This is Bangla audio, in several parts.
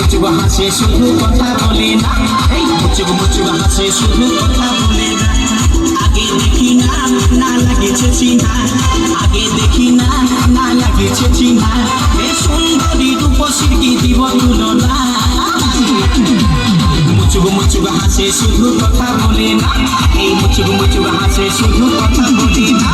মুচুক হাসে শুধু কথা বলে না, এই মুচুক মুচুক হাসে শুধু কথা বলে না। আগে দেখি না, না লাগেছে চিনা, আগে দেখি না, না লাগেছে চিনা, এ সুন্দরী রূপসীর কি দিব তুলনা। মুচুক মুচুক হাসে শুধু কথা বলে না, এই মুচুক মুচুক হাসে শুধু কথা বলে না।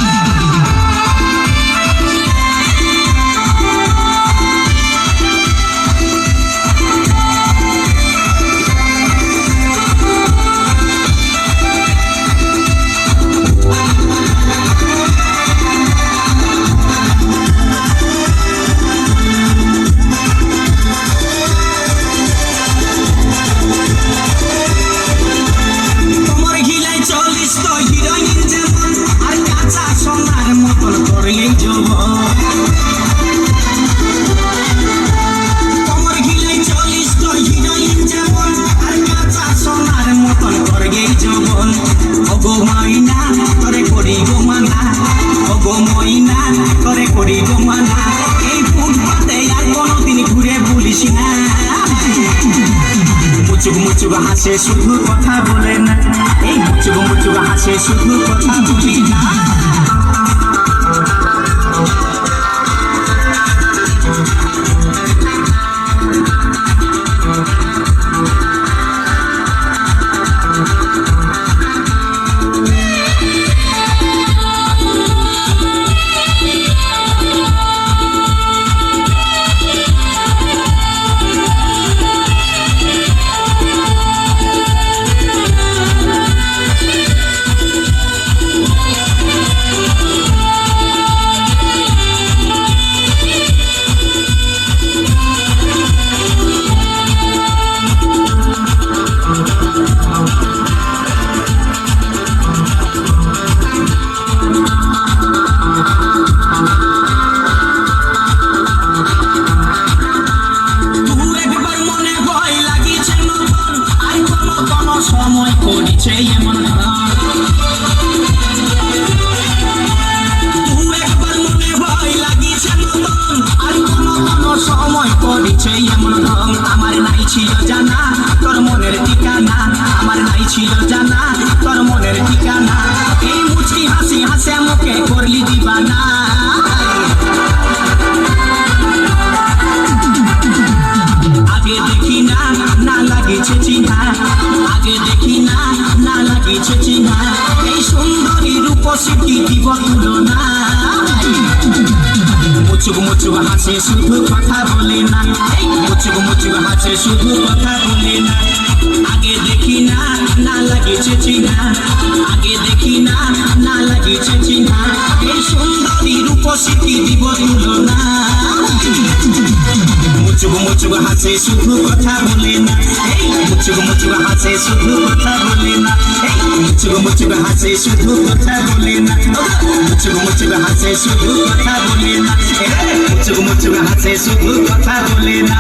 মুচুক মুচুক হাসে শুধু কথা বলে না, এই মুচুক মুচুক হাসে শুধু কথা বলে না। সময় করেছে এমন একবার মনে ভয় লাগিয়েছে নতুন, আর কোন সময় করেছে এমন রং। আমার নাই ছিল জানা তোর মনের ঠিকানা, আমার নাই ছিল জানা তোর মনের ঠিকানা, এই মুচকি হাসি হাসে মুখে করলি দিবানা। আগে দেখি না, না লাগেছে চিনা, আগে দেখি না, না লাগেছে চিনা, এই সুন্দরী রূপসী কি দিব তুলনা। মুচুক মুচুক হাসে শুধু কথা বলে না, এই মুচুক মুচুক হাসে শুধু কথা বলে না। আগে দেখি না, না লাগেছে চিনা, আগে দেখি না, না লাগেছে চিনা, এই সুন্দরী রূপসী কি দিব তুলনা। মুচুক মুচুক হাসে শুধু কথা বলে না, এই মুচুক মুচুক হাসে শুধু কথা বলে না, এই মুচুক মুচুক হাসে শুধু কথা বলে না, মুচুক মুচুক হাসে শুধু কথা বলে না, মুচুক মুচুক হাসে শুধু কথা বলে না।